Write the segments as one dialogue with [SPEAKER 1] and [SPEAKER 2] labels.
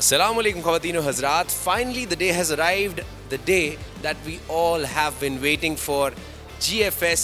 [SPEAKER 1] Assalamu alaikum khawateen wa hazrat. Finally the day has arrived, the day that we all have been waiting for. GFS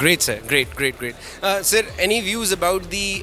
[SPEAKER 1] Great sir, great. Sir, any views about the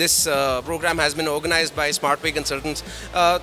[SPEAKER 1] this program has been organized by Smart Way Consultants.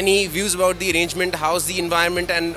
[SPEAKER 1] any views about the arrangement, how's the environment, and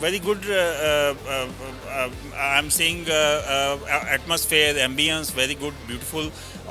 [SPEAKER 2] Very good. I'm seeing atmosphere, ambience, very good, beautiful.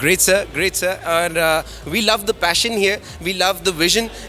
[SPEAKER 1] Great sir. And we love the passion here, we love the vision.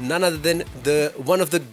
[SPEAKER 1] none other than one of the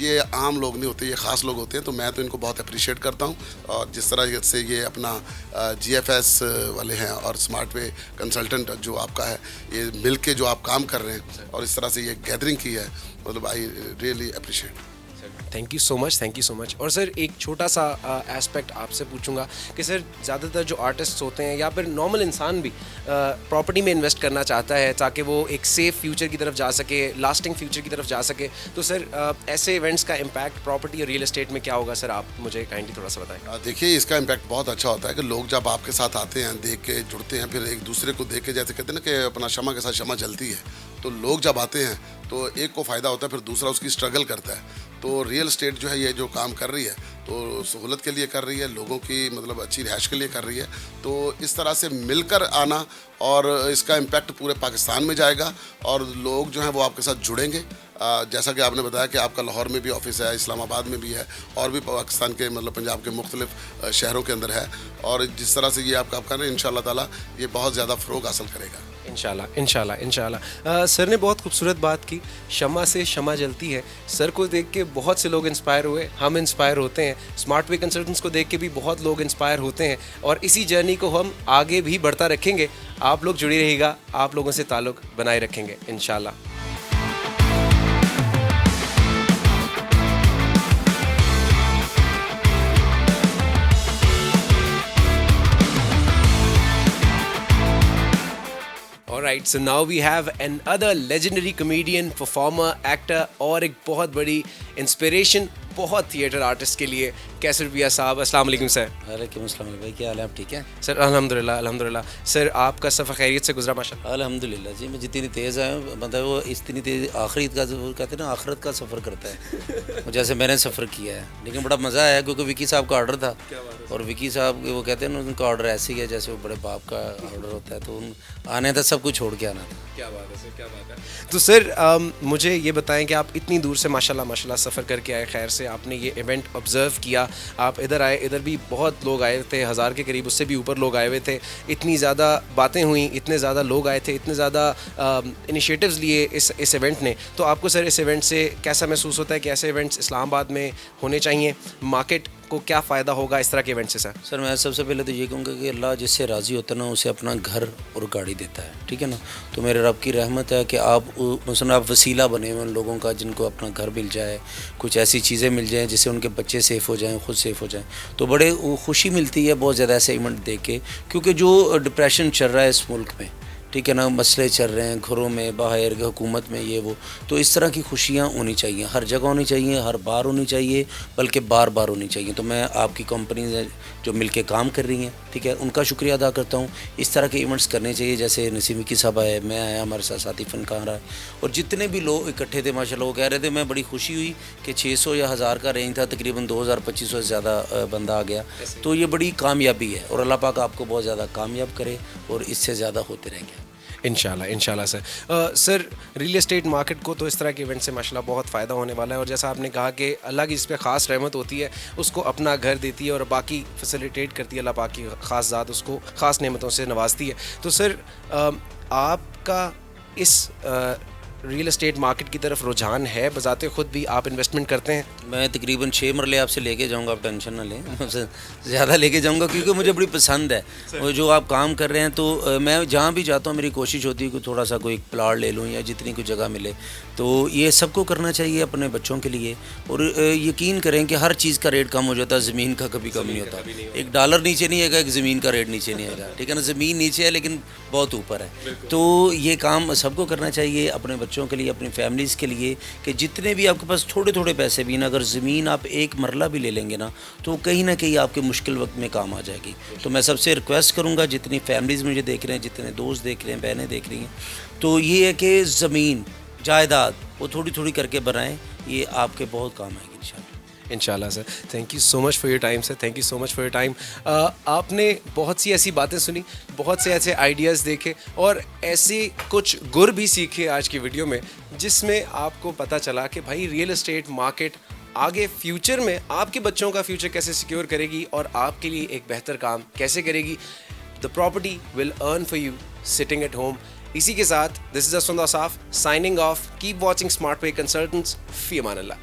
[SPEAKER 3] یہ عام لوگ نہیں ہوتے, یہ خاص لوگ ہوتے ہیں. تو میں تو ان کو بہت اپریشیٹ کرتا ہوں, اور جس طرح سے یہ اپنا GFS والے ہیں اور اسمارٹ وے کنسلٹنٹ جو آپ کا ہے, یہ مل کے جو آپ کام کر رہے ہیں اور اس طرح سے یہ گیدرنگ کی ہے, مطلب I really appreciate.
[SPEAKER 1] Thank you so much, thank you so much. اور سر ایک چھوٹا سا ایسپیکٹ آپ سے پوچھوں گا کہ سر زیادہ تر جو آرٹسٹ ہوتے ہیں یا پھر نارمل انسان بھی پراپرٹی میں انویسٹ کرنا چاہتا ہے تاکہ وہ ایک سیف فیوچر کی طرف جا سکے, لاسٹنگ فیوچر کی طرف جا سکے, تو سر ایسے ایونٹس کا امپیکٹ پراپرٹی اور ریئل اسٹیٹ میں کیا ہوگا سر, آپ مجھے کائنڈلی تھوڑا سا بتائیں.
[SPEAKER 3] دیکھیے اس کا امپیکٹ بہت اچھا ہوتا ہے کہ لوگ جب آپ کے ساتھ آتے ہیں, دیکھ کے جڑتے ہیں, پھر ایک دوسرے کو دیکھ کے, جیسے کہتے ہیں نا کہ اپنا شمع کے ساتھ شمع جلتی ہے, تو لوگ جب آتے ہیں تو ایک کو فائدہ ہوتا ہے, پھر دوسرا اس کی اسٹرگل کرتا ہے. تو ریئل اسٹیٹ جو ہے یہ جو کام کر رہی ہے تو سہولت کے لیے کر رہی ہے, لوگوں کی مطلب اچھی رہائش کے لیے کر رہی ہے. تو اس طرح سے مل کر آنا, اور اس کا امپیکٹ پورے پاکستان میں جائے گا, اور لوگ جو ہیں وہ آپ کے ساتھ جڑیں گے. جیسا کہ آپ نے بتایا کہ آپ کا لاہور میں بھی آفس ہے, اسلام آباد میں بھی ہے, اور بھی پاکستان کے مطلب پنجاب کے مختلف شہروں کے اندر ہے, اور جس طرح سے یہ آپ کام کر رہے ہیں انشاءاللہ تعالیٰ یہ بہت زیادہ فروغ حاصل کرے گا.
[SPEAKER 1] انشاءاللہ انشاءاللہ انشاءاللہ. سر نے بہت خوبصورت بات کی, شمع سے شمع جلتی ہے. سر کو دیکھ کے بہت سے لوگ انسپائر ہوئے, ہم انسپائر ہوتے ہیں. اسمارٹ وے کنسلٹنٹس کو دیکھ کے بھی بہت لوگ انسپائر ہوتے ہیں, اور اسی جرنی کو ہم آگے بھی بڑھتا رکھیں گے. آپ لوگ جڑی رہے گا, آپ لوگوں سے تعلق بنائے رکھیں گے انشاءاللہ. Alright, so now we have another legendary comedian, performer, actor اور ایک بہت بڑی انسپریشن بہت تھیٹر آرٹسٹ کے لیے, کیسر بیا صاحب. السلام علیکم سر.
[SPEAKER 4] وعلیکم السلام بھائی, کیا حال ہے, آپ ٹھیک ہیں؟
[SPEAKER 1] سر الحمدللہ الحمدللہ. سر آپ کا سفر خیریت سے گزرا ماشاء اللہ؟
[SPEAKER 4] الحمدللہ جی, میں جتنی تیز آیا ہوں مطلب وہ اتنی تیز آخرت کا کہتے ہیں نا, آخرت کا سفر کرتا ہے جیسے میں نے سفر کیا ہے. لیکن بڑا مزہ آیا کیونکہ وکی صاحب کا آرڈر تھا, اور وکی صاحب وہ کہتے ہیں نا ان کا آرڈر ایسے ہی ہے جیسے وہ بڑے باپ کا آرڈر ہوتا ہے, تو آنے تھا سب کچھ چھوڑ کے آنا تھا.
[SPEAKER 1] کیا بات ہے سر, کیا بات ہے. تو سر مجھے یہ بتائیں کہ آپ اتنی دور سے ماشاءاللہ سفر کر کے آئے, خیر سے آپ نے یہ ایونٹ آبزرو کیا, آپ ادھر آئے, ادھر بھی بہت لوگ آئے تھے, 1000 کے قریب, اس سے بھی اوپر لوگ آئے ہوئے تھے. اتنی زیادہ باتیں ہوئیں, اتنے زیادہ لوگ آئے تھے, اتنے زیادہ انیشیٹوز لیے اس ایونٹ نے. تو آپ کو سر اس ایونٹ سے کیسا محسوس ہوتا ہے کہ ایسے ایونٹس اسلام آباد میں ہونے چاہیے؟ مارکیٹ کو کیا فائدہ ہوگا اس طرح کے ایونٹ سے سر؟
[SPEAKER 4] سر میں سب سے پہلے تو یہ کہوں گا کہ اللہ جس سے راضی ہوتا ہے نا اسے اپنا گھر اور گاڑی دیتا ہے, ٹھیک ہے نا. تو میرے رب کی رحمت ہے کہ آپ مثلاً آپ وسیلہ بنے ہوئے ان لوگوں کا جن کو اپنا گھر مل جائے, کچھ ایسی چیزیں مل جائیں جس سے ان کے بچے سیف ہو جائیں, خود سیف ہو جائیں, تو بڑے خوشی ملتی ہے بہت زیادہ ایسے ایونٹ دیکھ کے. کیونکہ جو ڈپریشن چل رہا ہے اس ملک میں, ٹھیک ہے نا, مسئلے چل رہے ہیں گھروں میں, باہر حکومت میں, یہ وہ, تو اس طرح کی خوشیاں ہونی چاہیے, ہر جگہ ہونی چاہیے, ہر بار ہونی چاہیے, بلکہ بار بار ہونی چاہیے. تو میں آپ کی کمپنیز جو مل کے کام کر رہی ہیں, ٹھیک ہے, ان کا شکریہ ادا کرتا ہوں. اس طرح کے ایونٹس کرنے چاہیے, جیسے نسیم وکی صاحب آئے, میں آیا, ہمارے ساتھ ساتھی فنکار آئے, اور جتنے بھی لوگ اکٹھے تھے ماشاء اللہ وہ کہہ رہے تھے, میں بڑی خوشی ہوئی کہ 600 یا 1000 کا رینج تھا, تقریباً 2500 سے زیادہ بندہ آ گیا. تو یہ بڑی کامیابی ہے, اور اللہ پاک آپ کو بہت زیادہ کامیاب کرے اور اس سے زیادہ ہوتے رہیں گے
[SPEAKER 1] انشاءاللہ سر. سر ریئل اسٹیٹ مارکیٹ کو تو اس طرح کے ایونٹ سے ماشاءاللہ بہت فائدہ ہونے والا ہے, اور جیسا آپ نے کہا کہ اللہ کی جس پہ خاص رحمت ہوتی ہے اس کو اپنا گھر دیتی ہے, اور باقی فیسیلیٹیٹ کرتی ہے اللہ پاک کی خاص ذات, اس کو خاص نعمتوں سے نوازتی ہے. تو سر آپ کا اس ریئل اسٹیٹ مارکیٹ کی طرف رجحان ہے؟ بذات خود بھی آپ انویسٹمنٹ کرتے ہیں؟
[SPEAKER 4] میں تقریباً 6 مرلے آپ سے لے کے جاؤں گا, آپ ٹینشن نہ لیں, زیادہ لے کے جاؤں گا کیونکہ مجھے بڑی پسند ہے وہ جو آپ کام کر رہے ہیں. تو میں جہاں بھی جاتا ہوں میری کوشش ہوتی ہے کہ تھوڑا سا کوئی پلاٹ لے لوں یا جتنی کوئی جگہ ملے. تو یہ سب کو کرنا چاہیے اپنے بچوں کے لیے, اور یقین کریں کہ ہر چیز کا ریٹ کم ہو جاتا ہے, زمین کا کبھی کم نہیں ہوتا. $1 نیچے نہیں آئے گا, ایک زمین کا ریٹ نیچے نہیں آئے گا, ٹھیک ہے نا. زمین نیچے ہے لیکن بہت اوپر ہے. تو یہ کام سب کو کرنا چاہیے, اپنے بچوں کے لیے, اپنی فیملیز کے لیے, کہ جتنے بھی آپ کے پاس تھوڑے تھوڑے پیسے بھی نا, اگر زمین آپ ایک مرلہ بھی لے لیں گے نا تو کہیں نہ کہیں آپ کے مشکل وقت میں کام آ جائے گی. تو میں سب سے ریکویسٹ کروں گا, جتنی فیملیز مجھے دیکھ رہے ہیں, جتنے دوست دیکھ رہے ہیں, بہنیں دیکھ رہی ہیں, تو یہ ہے کہ زمین جائیداد وہ تھوڑی تھوڑی کر کے بنائیں, یہ آپ کے بہت کام آئے گی
[SPEAKER 1] انشاءاللہ sir. Thank you so much for your time sir, thank you so much for your time. آپ نے بہت سی ایسی باتیں سنی, بہت سے ایسے آئیڈیاز دیکھے, اور ایسے کچھ گر بھی سیکھے آج کی ویڈیو میں, جس میں آپ کو پتہ چلا کہ بھائی ریئل اسٹیٹ مارکیٹ آگے فیوچر میں آپ کے بچوں کا فیوچر کیسے سیکیور کرے گی, اور آپ کے لیے ایک بہتر کام کیسے کرے گی. The property will earn for you sitting at home. اسی کے ساتھ this is Asfand Ausaf signing off. Keep watching smart way consultants. فی امان اللہ.